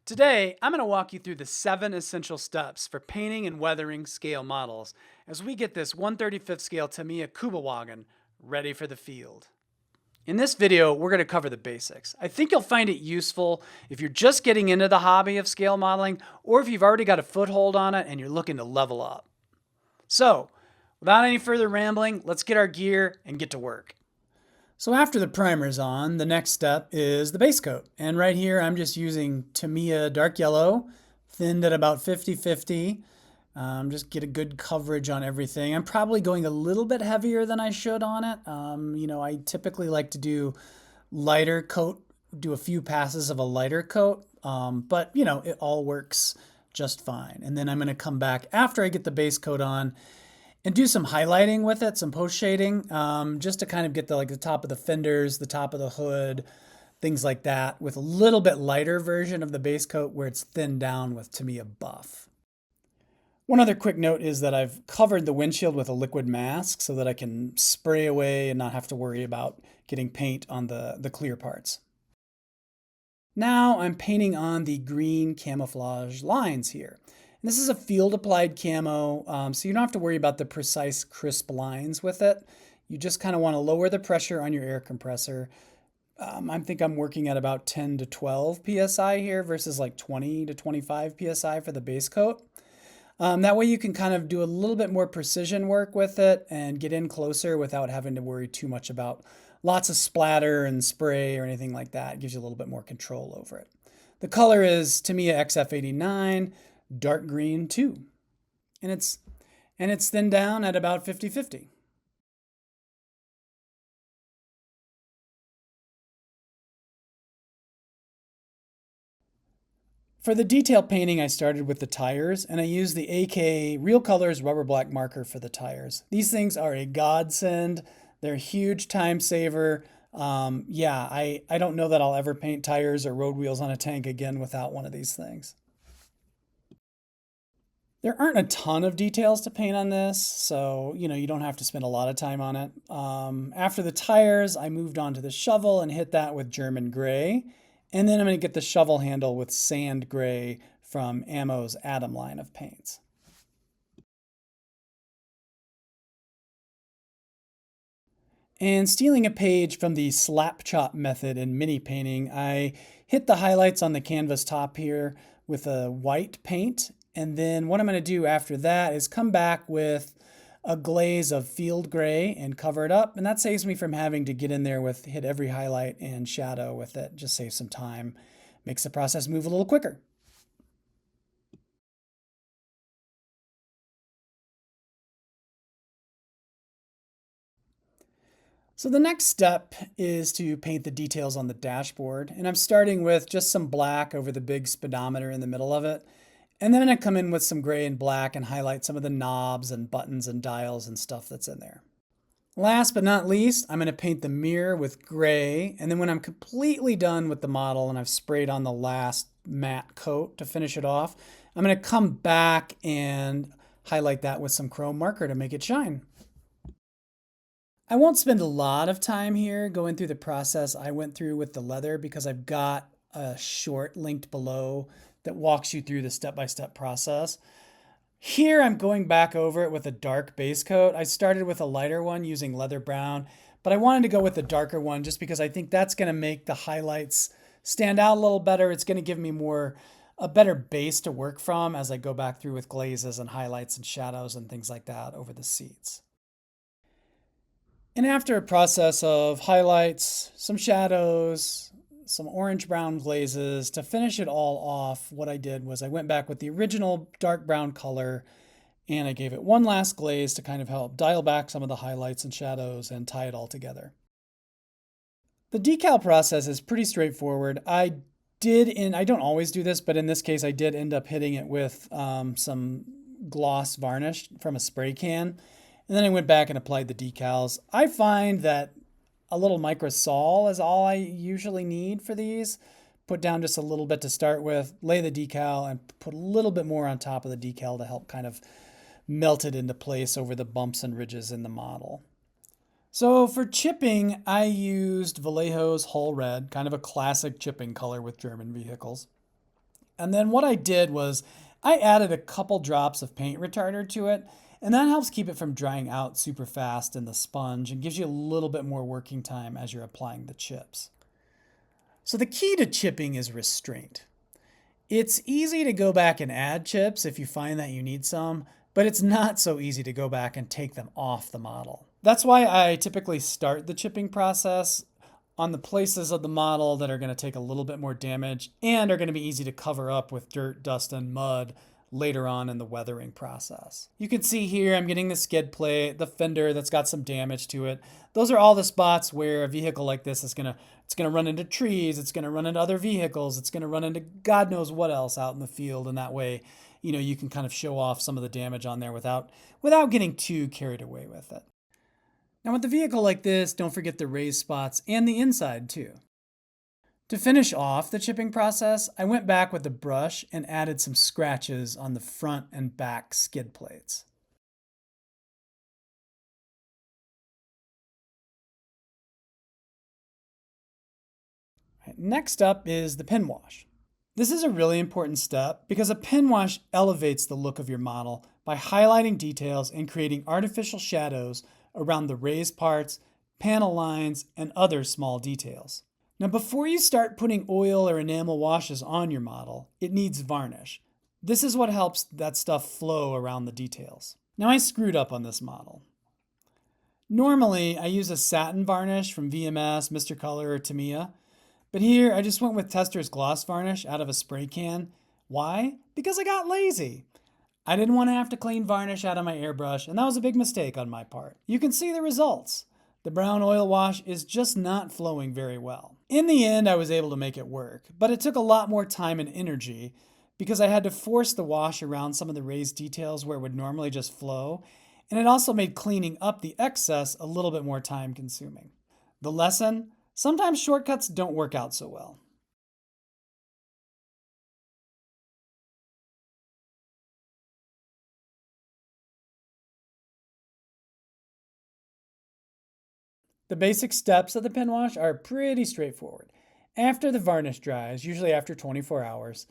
Today, I'm going to walk you through the 7 essential steps for painting and weathering scale models as we get this 1/35th scale Tamiya Kubelwagen ready for the field. In this video, we're going to cover the basics. I think you'll find it useful if you're just getting into the hobby of scale modeling or if you've already got a foothold on it and you're looking to level up. So, without any further rambling, let's get our gear and get to work. So after the primer's on, the next step is the base coat. And right here, I'm just using Tamiya dark yellow, thinned at about 50-50. Just get a good coverage on everything. I'm probably going a little bit heavier than I should on it. I typically like to do lighter coat, do a few passes of a lighter coat, but it all works just fine. And then I'm going to come back after I get the base coat on and do some highlighting with it, some post shading, just to kind of get the top of the fenders, the top of the hood, things like that, with a little bit lighter version of the base coat where it's thinned down with Tamiya buff. One other quick note is that I've covered the windshield with a liquid mask so that I can spray away and not have to worry about getting paint on the clear parts. Now I'm painting on the green camouflage lines here. And this is a field applied camo, so you don't have to worry about the precise crisp lines with it. You just kind of want to lower the pressure on your air compressor. I think I'm working at about 10 to 12 psi here versus like 20 to 25 psi for the base coat. That way you can kind of do a little bit more precision work with it and get in closer without having to worry too much about lots of splatter and spray or anything like that. It gives you a little bit more control over it. The color is Tamiya XF89, dark green 2. And it's thinned down at about 50-50. For the detail painting, I started with the tires, and I used the AK Real Colors rubber black marker for the tires. These things are a godsend. They're a huge time saver. I don't know that I'll ever paint tires or road wheels on a tank again without one of these things. There aren't a ton of details to paint on this, so you don't have to spend a lot of time on it. After the tires, I moved on to the shovel and hit that with German gray. And then I'm going to get the shovel handle with sand gray from Ammo's Atom line of paints. And stealing a page from the slap chop method in mini painting, I hit the highlights on the canvas top here with a white paint. And then what I'm going to do after that is come back with a glaze of field gray and cover it up. And that saves me from having to get in there hit every highlight and shadow with it. Just saves some time, makes the process move a little quicker. So the next step is to paint the details on the dashboard. And I'm starting with just some black over the big speedometer in the middle of it. And then I'm going to come in with some gray and black and highlight some of the knobs and buttons and dials and stuff that's in there. Last but not least, I'm going to paint the mirror with gray. And then when I'm completely done with the model and I've sprayed on the last matte coat to finish it off, I'm going to come back and highlight that with some chrome marker to make it shine. I won't spend a lot of time here going through the process I went through with the leather because I've got a short linked below that walks you through the step-by-step process. Here I'm going back over it with a dark base coat. I started with a lighter one using leather brown, but I wanted to go with the darker one just because I think that's going to make the highlights stand out a little better. It's going to give me a better base to work from as I go back through with glazes and highlights and shadows and things like that over the seats. And after a process of highlights, some shadows, some orange-brown glazes, to finish it all off, what I did was I went back with the original dark brown color and I gave it one last glaze to kind of help dial back some of the highlights and shadows and tie it all together. The decal process is pretty straightforward. I don't always do this, but in this case I did end up hitting it with some gloss varnish from a spray can. And then I went back and applied the decals. I find that a little microsol is all I usually need for these. Put down just a little bit to start with, lay the decal, and put a little bit more on top of the decal to help kind of melt it into place over the bumps and ridges in the model. So for chipping, I used Vallejo's Hull Red, kind of a classic chipping color with German vehicles. And then what I did was I added a couple drops of paint retarder to it, and that helps keep it from drying out super fast in the sponge and gives you a little bit more working time as you're applying the chips. So the key to chipping is restraint. It's easy to go back and add chips if you find that you need some, but it's not so easy to go back and take them off the model. That's why I typically start the chipping process on the places of the model that are going to take a little bit more damage and are going to be easy to cover up with dirt, dust, and mud later on in the weathering process. You can see here I'm getting the skid plate, the fender that's got some damage to it. Those are all the spots where a vehicle like this is going to run into trees, it's going to run into other vehicles, it's going to run into God knows what else out in the field, and that way, you can kind of show off some of the damage on there without getting too carried away with it. Now with a vehicle like this, don't forget the raised spots and the inside too. To finish off the chipping process, I went back with a brush and added some scratches on the front and back skid plates. Next up is the pin wash. This is a really important step because a pin wash elevates the look of your model by highlighting details and creating artificial shadows around the raised parts, panel lines, and other small details. Now before you start putting oil or enamel washes on your model, it needs varnish. This is what helps that stuff flow around the details. Now I screwed up on this model. Normally I use a satin varnish from VMS, Mr. Color, or Tamiya, but here I just went with Tester's gloss varnish out of a spray can. Why? Because I got lazy. I didn't want to have to clean varnish out of my airbrush, and that was a big mistake on my part. You can see the results. The brown oil wash is just not flowing very well. In the end, I was able to make it work, but it took a lot more time and energy because I had to force the wash around some of the raised details where it would normally just flow, and it also made cleaning up the excess a little bit more time consuming. The lesson? Sometimes shortcuts don't work out so well. The basic steps of the pin wash are pretty straightforward. After the varnish dries, usually after 24 hours,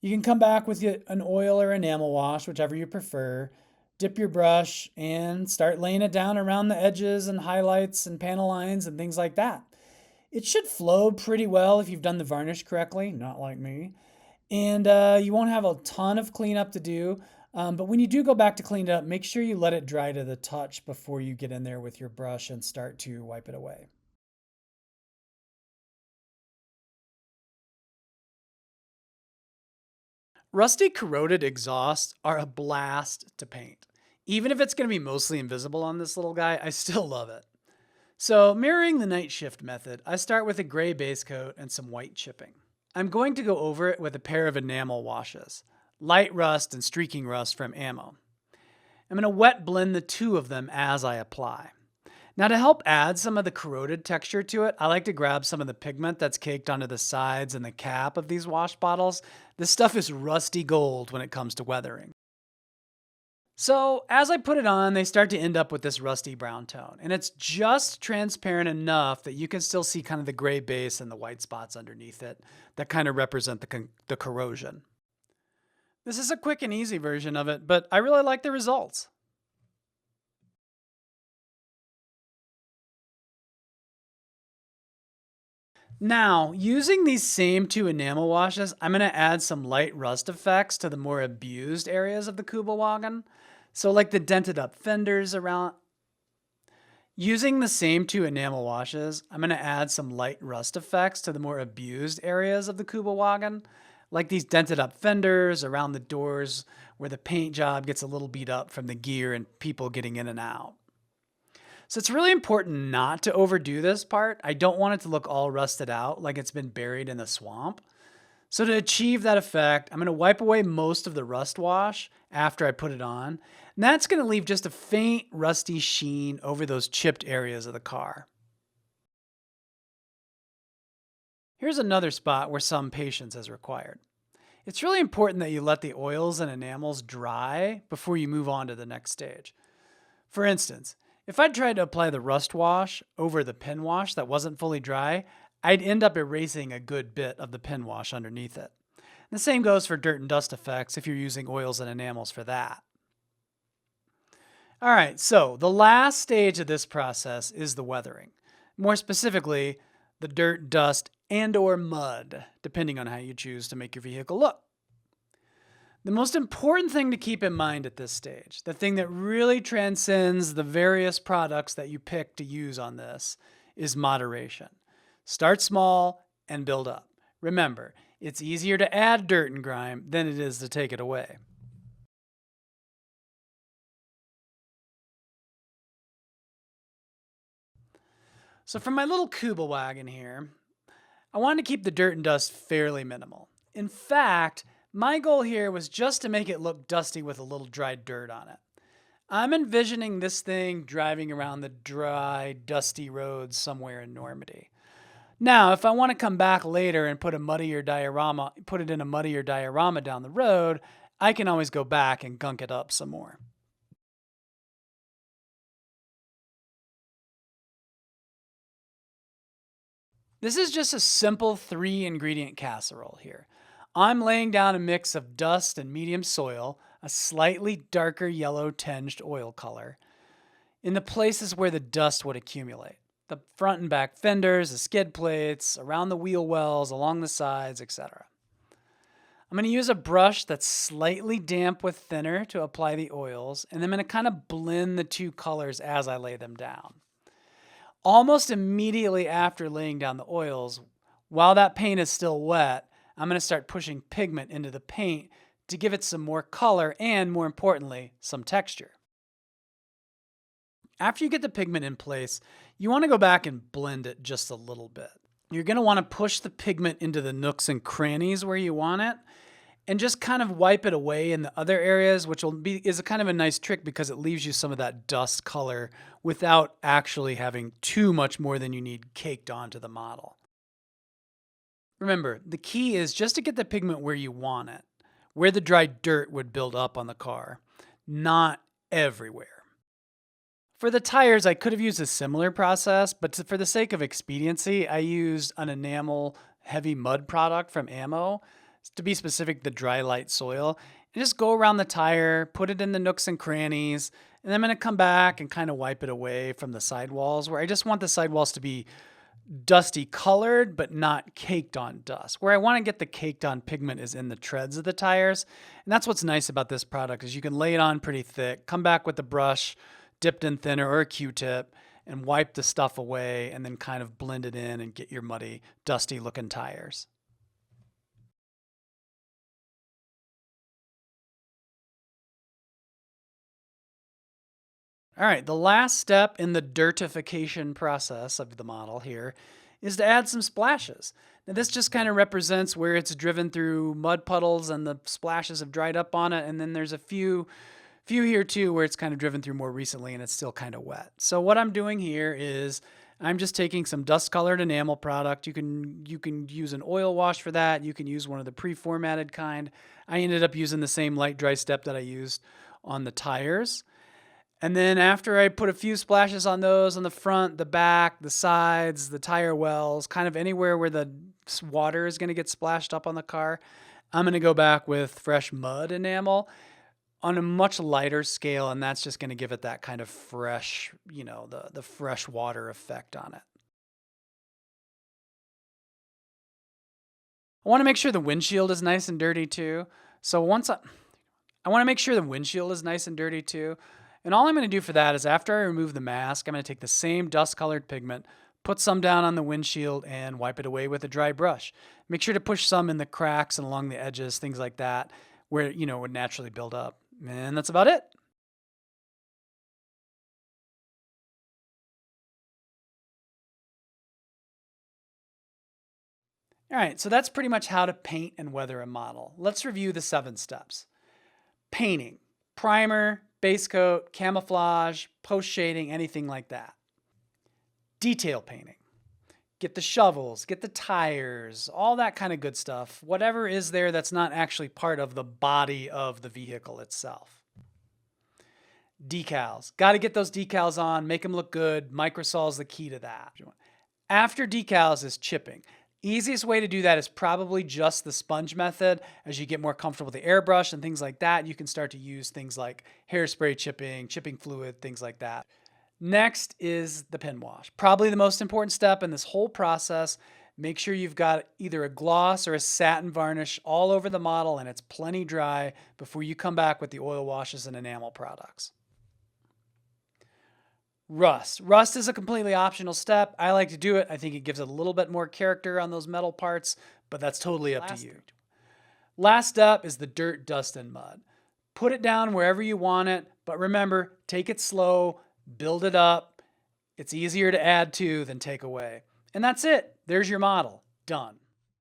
you can come back with an oil or enamel wash, whichever you prefer, dip your brush, and start laying it down around the edges and highlights and panel lines and things like that. It should flow pretty well if you've done the varnish correctly, not like me. And you won't have a ton of cleanup to do. But when you do go back to clean it up, make sure you let it dry to the touch before you get in there with your brush and start to wipe it away. Rusty corroded exhausts are a blast to paint. Even if it's going to be mostly invisible on this little guy, I still love it. So mirroring the night shift method, I start with a gray base coat and some white chipping. I'm going to go over it with a pair of enamel washes, light rust and streaking rust from ammo. I'm going to wet blend the two of them as I apply. Now to help add some of the corroded texture to it, I like to grab some of the pigment that's caked onto the sides and the cap of these wash bottles. This stuff is rusty gold when it comes to weathering. So as I put it on, they start to end up with this rusty brown tone, and it's just transparent enough that you can still see kind of the gray base and the white spots underneath it that kind of represent the corrosion. This is a quick and easy version of it, but I really like the results. Now, using these same two enamel washes, I'm going to add some light rust effects to the more abused areas of the Kubelwagen. So like the dented up fenders around. Using the same two enamel washes, I'm going to add some light rust effects to the more abused areas of the Kubelwagen, like these dented up fenders around the doors where the paint job gets a little beat up from the gear and people getting in and out. So it's really important not to overdo this part. I don't want it to look all rusted out like it's been buried in the swamp. So to achieve that effect, I'm going to wipe away most of the rust wash after I put it on. And that's going to leave just a faint rusty sheen over those chipped areas of the car. Here's another spot where some patience is required. It's really important that you let the oils and enamels dry before you move on to the next stage. For instance, if I tried to apply the rust wash over the pin wash that wasn't fully dry, I'd end up erasing a good bit of the pin wash underneath it. The same goes for dirt and dust effects if you're using oils and enamels for that. All right, so the last stage of this process is the weathering. More specifically, the dirt, dust, and/or mud, depending on how you choose to make your vehicle look. The most important thing to keep in mind at this stage, the thing that really transcends the various products that you pick to use on this, is moderation. Start small and build up. Remember, it's easier to add dirt and grime than it is to take it away. So for my little Kubelwagen here, I wanted to keep the dirt and dust fairly minimal. In fact, my goal here was just to make it look dusty with a little dry dirt on it. I'm envisioning this thing driving around the dry, dusty roads somewhere in Normandy. Now, if I want to come back later and put it in a muddier diorama down the road, I can always go back and gunk it up some more. This is just a simple 3-ingredient casserole here. I'm laying down a mix of dust and medium soil, a slightly darker yellow tinged oil color, in the places where the dust would accumulate. The front and back fenders, the skid plates, around the wheel wells, along the sides, etc. I'm going to use a brush that's slightly damp with thinner to apply the oils, and I'm going to kind of blend the two colors as I lay them down. Almost immediately after laying down the oils, while that paint is still wet, I'm going to start pushing pigment into the paint to give it some more color and, more importantly, some texture. After you get the pigment in place, you want to go back and blend it just a little bit. You're going to want to push the pigment into the nooks and crannies where you want it, and just kind of wipe it away in the other areas, which is a kind of a nice trick because it leaves you some of that dust color without actually having too much more than you need caked onto the model. Remember, the key is just to get the pigment where you want it, where the dry dirt would build up on the car, not everywhere. For the tires, I could have used a similar process, but for the sake of expediency, I used an enamel heavy mud product from Ammo. To be specific, the dry light soil, and just go around the tire, put it in the nooks and crannies, and then I'm going to come back and kind of wipe it away from the sidewalls where I just want the sidewalls to be dusty colored, but not caked on dust. Where I want to get the caked on pigment is in the treads of the tires. And that's what's nice about this product is you can lay it on pretty thick, come back with the brush dipped in thinner or a Q-tip, and wipe the stuff away and then kind of blend it in and get your muddy, dusty looking tires. All right, the last step in the dirtification process of the model here is to add some splashes. Now this just kind of represents where it's driven through mud puddles and the splashes have dried up on it, and then there's a few here too where it's kind of driven through more recently and it's still kind of wet. So what I'm doing here is I'm just taking some dust colored enamel product. You can use an oil wash for that. You can use one of the pre-formatted kind. I ended up using the same light dry step that I used on the tires. And then after I put a few splashes on those on the front, the back, the sides, the tire wells, kind of anywhere where the water is going to get splashed up on the car, I'm going to go back with fresh mud enamel on a much lighter scale, and that's just going to give it that kind of fresh, the fresh water effect on it. I want to make sure the windshield is nice and dirty too. So I want to make sure the windshield is nice and dirty too. And all I'm going to do for that is after I remove the mask, I'm going to take the same dust-colored pigment, put some down on the windshield, and wipe it away with a dry brush. Make sure to push some in the cracks and along the edges, things like that, where it would naturally build up. And that's about it. All right, so that's pretty much how to paint and weather a model. Let's review the 7 steps. Painting: primer, base coat, camouflage, post shading, anything like that. Detail painting: get the shovels, get the tires, all that kind of good stuff. Whatever is there that's not actually part of the body of the vehicle itself. Decals: got to get those decals on, make them look good. Microsol is the key to that. After decals is chipping. Easiest way to do that is probably just the sponge method. As you get more comfortable with the airbrush and things like that, you can start to use things like hairspray chipping, chipping fluid, things like that. Next is the pen wash. Probably the most important step in this whole process. Make sure you've got either a gloss or a satin varnish all over the model and it's plenty dry before you come back with the oil washes and enamel products. Rust. Rust is a completely optional step. I like to do it. I think it gives it a little bit more character on those metal parts, but that's totally up to you. Last step is the dirt, dust, and mud. Put it down wherever you want it, but remember, take it slow, build it up. It's easier to add to than take away. And that's it. There's your model. Done.